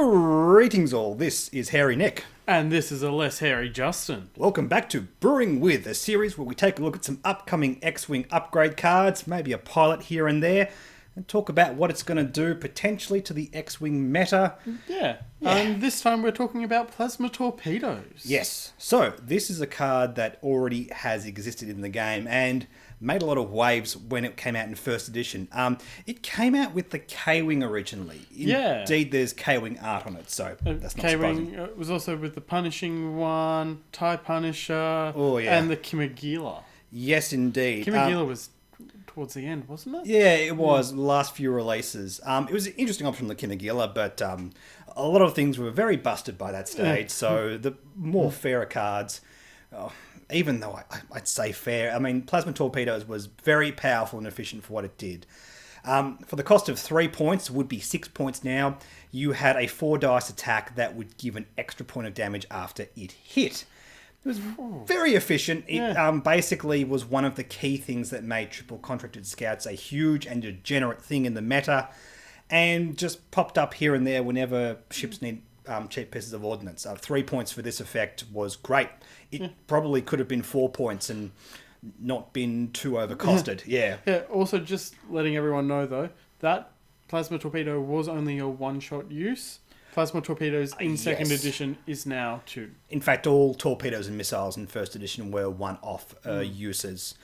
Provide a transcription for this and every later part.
Greetings all, this is Hairy Nick. And this is a less hairy Justin. Welcome back to Brewing With, a series where we take a look at some upcoming X-Wing upgrade cards, maybe a pilot here and there, and talk about what it's going to do potentially to the X-Wing meta. Yeah. This time we're talking about Plasma Torpedoes. Yes, so this is a card that already has existed in the game and made a lot of waves when it came out in first edition. It came out with the K-Wing originally. Yeah. Indeed, there's K-Wing art on it, so that's not surprising. K-Wing was also with the Punishing one, TIE Punisher, and the Kimagila. Yes, indeed. Kimagila was towards the end, wasn't it? Yeah, it was. The last few releases. It was an interesting option, the Kimagila, but a lot of things were very busted by that stage, so the more fairer cards... even though I'd say fair, I mean, Plasma Torpedoes was very powerful and efficient for what it did. For the cost of 3 points, would be 6 points now, you had a 4 dice attack that would give an extra point of damage after it hit. It was very efficient. It basically was one of the key things that made triple contracted scouts a huge and degenerate thing in the meta, and just popped up here and there whenever ships need cheap pieces of ordnance. 3 points for this effect was great. It probably could have been 4 points and not been too overcosted. Yeah. Also, just letting everyone know, though, that Plasma Torpedo was only a one-shot use. Plasma Torpedoes in second edition is now 2. In fact, all torpedoes and missiles in first edition were one-off uses.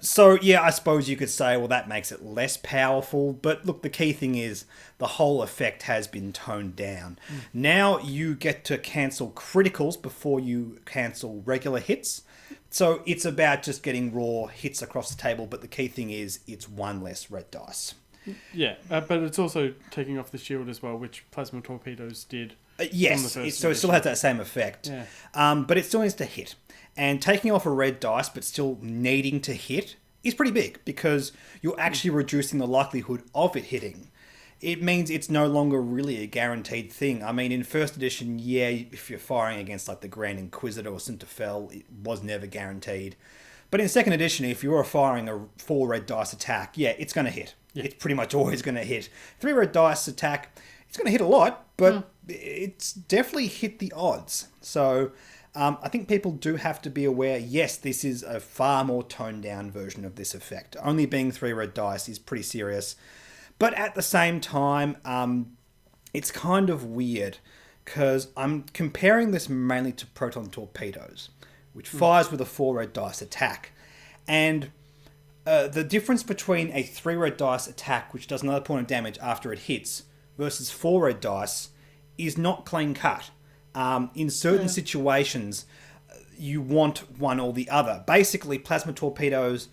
So, yeah, I suppose you could say, well, that makes it less powerful. But look, the key thing is the whole effect has been toned down. Now you get to cancel criticals before you cancel regular hits. So it's about just getting raw hits across the table. But the key thing is it's one less red dice. Yeah, but it's also taking off the shield as well, which Plasma Torpedoes did. Yes, so it still has that same effect. Yeah. But it still needs to hit. And taking off a red dice, but still needing to hit, is pretty big, because you're actually reducing the likelihood of it hitting. It means it's no longer really a guaranteed thing. I mean, in first edition, yeah, if you're firing against like the Grand Inquisitor or Sinterfell, it was never guaranteed. But in second edition, if you're firing a 4 red dice attack, yeah, it's going to hit. Yeah. It's pretty much always going to hit. 3 red dice attack, it's going to hit a lot, but it's definitely hit the odds. So I think people do have to be aware, yes, this is a far more toned down version of this effect. Only being 3 red dice is pretty serious. But at the same time, it's kind of weird, because I'm comparing this mainly to Proton Torpedoes, which fires with a 4 red dice attack. And the difference between a 3 red dice attack, which does another point of damage after it hits, versus 4 red dice, is not clean cut. In certain situations, you want one or the other. Basically, Plasma Torpedoes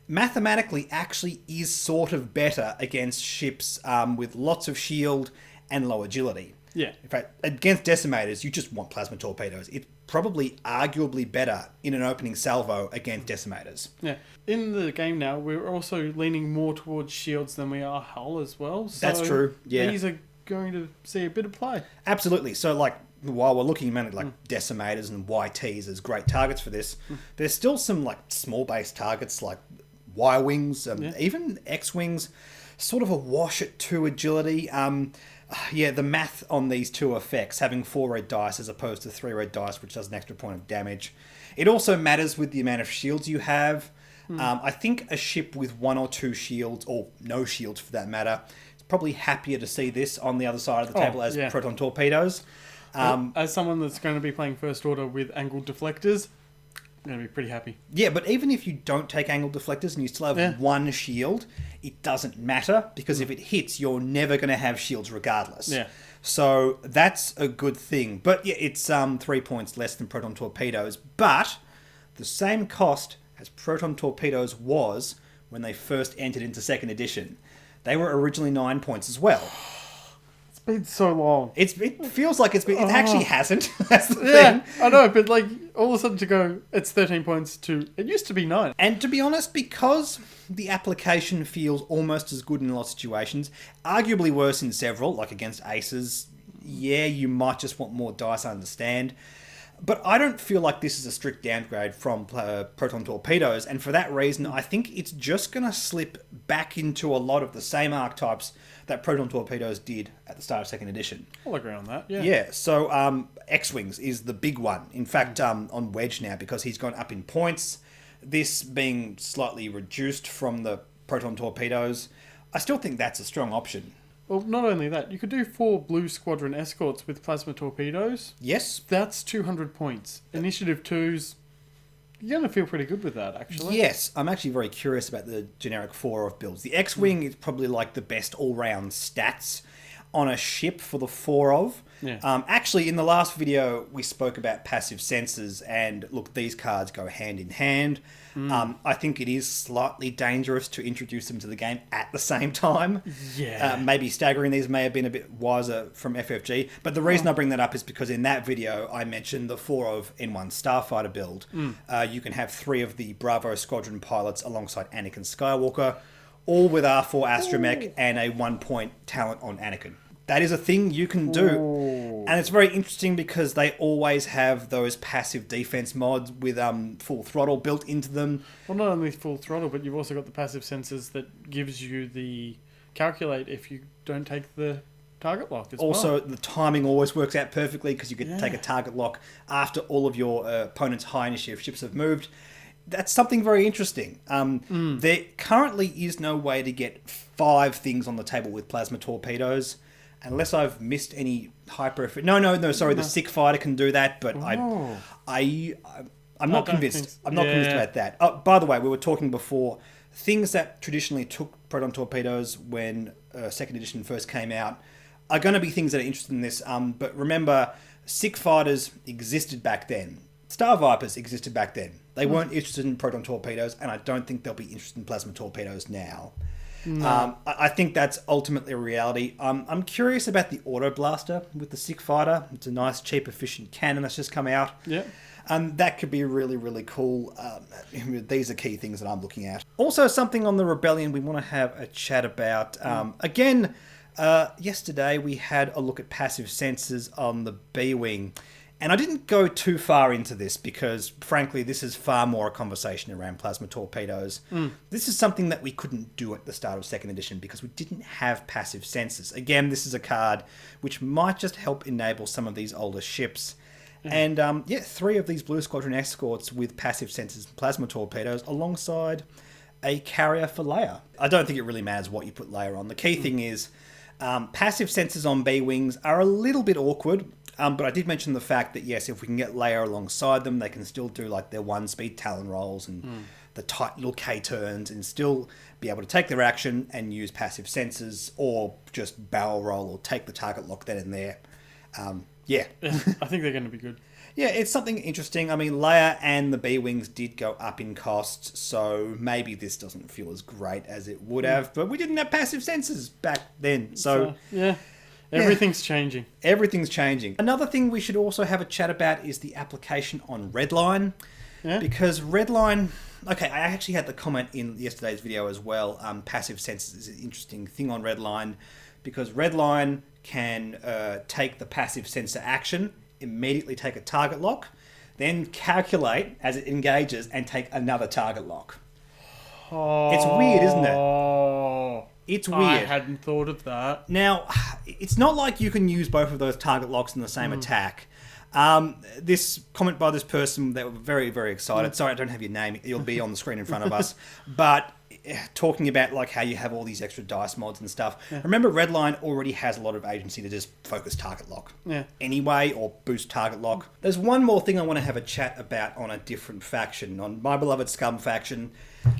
mathematically actually is sort of better against ships with lots of shield and low agility. Yeah. In fact, against Decimators, you just want Plasma Torpedoes. It's probably arguably better in an opening salvo against Decimators. Yeah. In the game now, we're also leaning more towards shields than we are hull as well. So that's true, yeah. These are going to see a bit of play. Absolutely. So, like, while we're looking at like Decimators and YTs as great targets for this, there's still some like small base targets like Y-Wings, even X-Wings, sort of a wash at 2 agility. The math on these 2 effects, having 4 red dice as opposed to 3 red dice, which does an extra point of damage. It also matters with the amount of shields you have. I think a ship with 1 or 2 shields, or no shields for that matter, is probably happier to see this on the other side of the table as Proton Torpedoes. As someone that's going to be playing First Order with angled deflectors, I'm going to be pretty happy. Yeah, but even if you don't take angled deflectors and you still have 1 shield, it doesn't matter, because if it hits, you're never going to have shields regardless. Yeah. So that's a good thing. But yeah, it's 3 points less than Proton Torpedoes, but the same cost as Proton Torpedoes was when they first entered into second edition. They were originally 9 points as well. It's been so long. It feels like it's been... It actually hasn't. That's the thing. I know, but like all of a sudden to go, it's 13 points to... It used to be 9. And to be honest, because the application feels almost as good in a lot of situations, arguably worse in several, like against aces, yeah, you might just want more dice, I understand. But I don't feel like this is a strict downgrade from Proton Torpedoes, and for that reason, I think it's just going to slip back into a lot of the same archetypes that Proton Torpedoes did at the start of second edition. I'll agree on that, yeah. Yeah, so X-Wings is the big one. In fact, on Wedge now, because he's gone up in points, this being slightly reduced from the Proton Torpedoes, I still think that's a strong option. Well, not only that, you could do 4 Blue Squadron escorts with plasma torpedoes. Yes. That's 200 points. Initiative 2's, you're going to feel pretty good with that, actually. Yes, I'm actually very curious about the generic 4 of builds. The X-Wing is probably like the best all-round stats on a ship for the 4 of. Yeah. Actually, in the last video, we spoke about passive sensors, and look, these cards go hand in hand. I think it is slightly dangerous to introduce them to the game at the same time. Yeah. Maybe staggering these may have been a bit wiser from FFG, but the reason I bring that up is because in that video, I mentioned the 4 of N1 Starfighter build. You can have 3 of the Bravo Squadron pilots alongside Anakin Skywalker, all with R4 Astromech and a 1-point talent on Anakin. That is a thing you can do. Ooh. And it's very interesting because they always have those passive defense mods with full throttle built into them. Well, not only full throttle, but you've also got the passive sensors that gives you the calculate if you don't take the target lock as Also, well. the timing always works out perfectly because you can take a target lock after all of your opponent's high initiative ships have moved. That's something very interesting. There currently is no way to get 5 things on the table with plasma torpedoes. Unless I've missed any hyper... No, sorry, the Sick Fighter can do that, but I'm not convinced. I'm not convinced about that. Oh, by the way, we were talking before, things that traditionally took Proton Torpedoes when second edition first came out are going to be things that are interested in this. But remember, Sick Fighters existed back then. Star Vipers existed back then. They weren't interested in Proton Torpedoes, and I don't think they'll be interested in Plasma Torpedoes now. No. I think that's ultimately a reality. I'm curious about the Auto Blaster with the Sick Fighter. It's a nice, cheap, efficient cannon that's just come out. Yeah. That could be really, really cool. These are key things that I'm looking at. Also, something on the Rebellion we want to have a chat about. Again, yesterday we had a look at passive sensors on the B-Wing. And I didn't go too far into this because, frankly, this is far more a conversation around plasma torpedoes. This is something that we couldn't do at the start of second edition because we didn't have passive sensors. Again, this is a card which might just help enable some of these older ships. And, 3 of these Blue Squadron escorts with passive sensors and plasma torpedoes alongside a carrier for Leia. I don't think it really matters what you put Leia on. The key thing is passive sensors on B-Wings are a little bit awkward. But I did mention the fact that, yes, if we can get Leia alongside them, they can still do like their 1-speed Talon rolls and the tight little K-turns and still be able to take their action and use passive sensors or just barrel roll or take the target lock then and there. I think they're going to be good. Yeah, it's something interesting. I mean, Leia and the B-Wings did go up in cost, so maybe this doesn't feel as great as it would have, but we didn't have passive sensors back then, so yeah. Everything's changing. Everything's changing. Another thing we should also have a chat about is the application on Redline. Yeah. Because Redline... Okay, I actually had the comment in yesterday's video as well. Passive sensors is an interesting thing on Redline because Redline can take the passive sensor action, immediately take a target lock, then calculate as it engages and take another target lock. Oh. It's weird, isn't it? It's weird. I hadn't thought of that. Now, it's not like you can use both of those target locks in the same attack. This comment by this person, they were very, very excited. Sorry, I don't have your name. It'll be on the screen in front of us. But talking about like how you have all these extra dice mods and stuff. Yeah. Remember, Redline already has a lot of agency to just focus target lock anyway, or boost target lock. There's one more thing I want to have a chat about on a different faction, on my beloved Scum faction.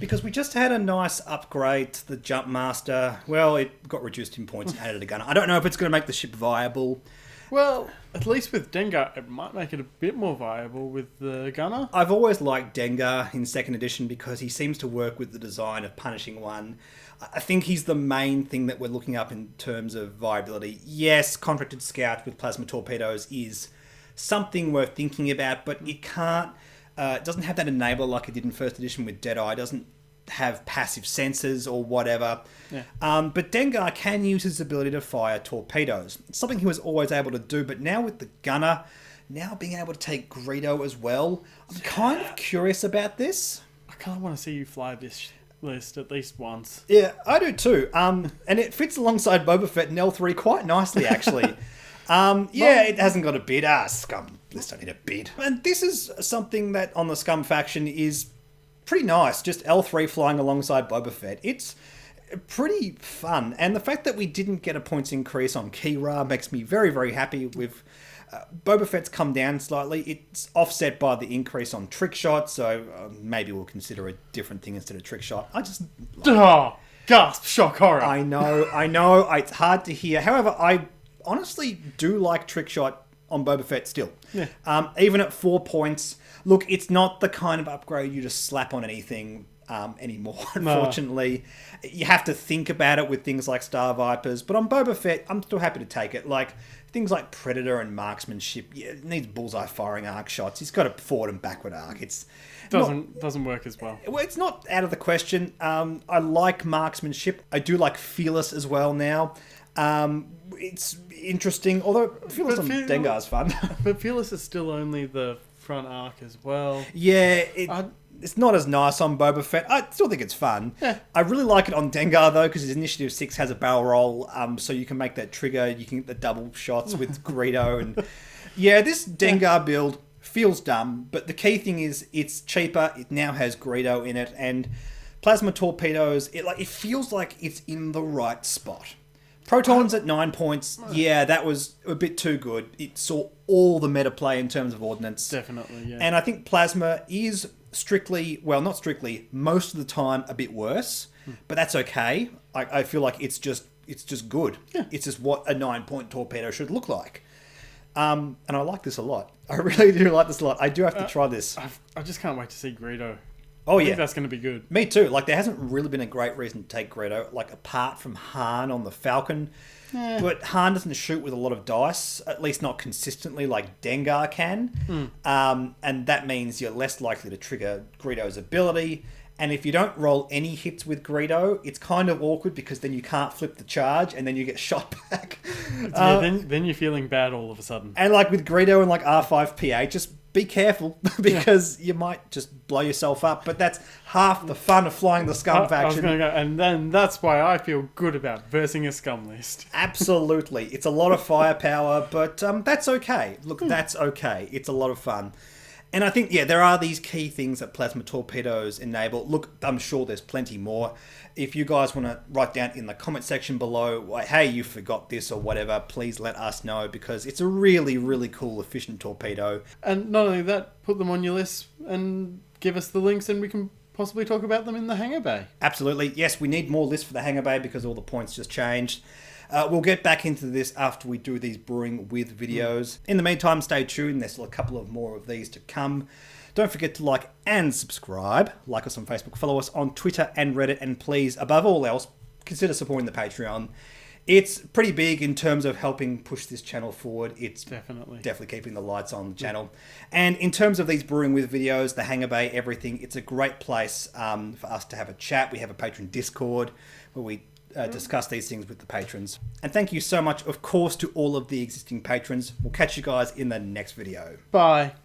Because we just had a nice upgrade to the Jump Master. Well, it got reduced in points and added a gunner. I don't know if it's going to make the ship viable. Well, at least with Dengar, it might make it a bit more viable with the gunner. I've always liked Dengar in second edition because he seems to work with the design of Punishing One. I think he's the main thing that we're looking up in terms of viability. Yes, Contracted Scout with plasma torpedoes is something worth thinking about, but it can't... it doesn't have that enabler like it did in first edition with Deadeye. It doesn't have passive sensors or whatever. Yeah. But Dengar can use his ability to fire torpedoes. It's something he was always able to do, but now with the gunner, now being able to take Greedo as well, I'm kind of curious about this. I kind of want to see you fly this list at least once. Yeah, I do too. And it fits alongside Boba Fett and L3 quite nicely, actually. It hasn't got a bid. Scum list don't need a bid. And this is something that on the Scum faction is pretty nice. Just L3 flying alongside Boba Fett. It's pretty fun. And the fact that we didn't get a points increase on Kira makes me very, very happy with... Boba Fett's come down slightly. It's offset by the increase on trick shot, so maybe we'll consider a different thing instead of trick shot. I just... Gasp, shock, horror. I know. It's hard to hear. However, I honestly do like trick shot on Boba Fett still. Yeah. Even at 4 points. Look, it's not the kind of upgrade you just slap on anything anymore, unfortunately. No. You have to think about it with things like Star Vipers, but on Boba Fett, I'm still happy to take it. Like, things like Predator and Marksmanship, it needs bullseye firing arc shots. He's got a forward and backward arc. It's doesn't work as well. Well, it's not out of the question. I like Marksmanship. I do like Fearless as well now. It's interesting, although Fearless on Dengar is fun. But Fearless is still only the front arc as well. Yeah, it's not as nice on Boba Fett. I still think it's fun. Yeah. I really like it on Dengar, though, because his Initiative 6 has a barrel roll, so you can make that trigger. You can get the double shots with Greedo. And yeah, this Dengar build feels dumb, but the key thing is it's cheaper. It now has Greedo in it, and Plasma Torpedoes, it feels like it's in the right spot. Protons at 9 points, yeah, that was a bit too good. It saw all the meta play in terms of ordnance. Definitely, yeah. And I think Plasma is not strictly, most of the time a bit worse, but that's okay. I feel like it's just good. Yeah. It's just what a 9-point torpedo should look like. And I like this a lot. I really do like this a lot. I do have to try this. I just can't wait to see Greedo. Oh, I yeah. think that's going to be good. Me too. Like, there hasn't really been a great reason to take Greedo, like, apart from Han on the Falcon. Yeah. But Han doesn't shoot with a lot of dice, at least not consistently like Dengar can. And that means you're less likely to trigger Greedo's ability. And if you don't roll any hits with Greedo, it's kind of awkward because then you can't flip the charge and then you get shot back. Then you're feeling bad all of a sudden. And like with Greedo and like R5PA, just be careful because you might just blow yourself up. But that's half the fun of flying the Scum faction. I was going to go, and then that's why I feel good about versing a Scum list. Absolutely. It's a lot of firepower, but that's okay. Look, that's okay. It's a lot of fun. And I think, there are these key things that Plasma Torpedoes enable. Look, I'm sure there's plenty more. If you guys want to write down in the comment section below, like, hey, you forgot this or whatever, please let us know because it's a really, really cool, efficient torpedo. And not only that, put them on your list and give us the links and we can possibly talk about them in the hangar bay. Absolutely. Yes, we need more lists for the hangar bay because all the points just changed. We'll get back into this after we do these Brewing with videos. In the meantime, stay tuned. There's still a couple of more of these to come. Don't forget to like and subscribe. Like us on Facebook, follow us on Twitter and Reddit, and please, above all else, consider supporting the Patreon. It's pretty big in terms of helping push this channel forward. It's definitely keeping the lights on the channel. And in terms of these Brewing with videos, the hangar bay, everything, it's a great place for us to have a chat. We have a patron Discord where we discuss these things with the patrons. And thank you so much, of course, to all of the existing patrons. We'll catch you guys in the next video. Bye.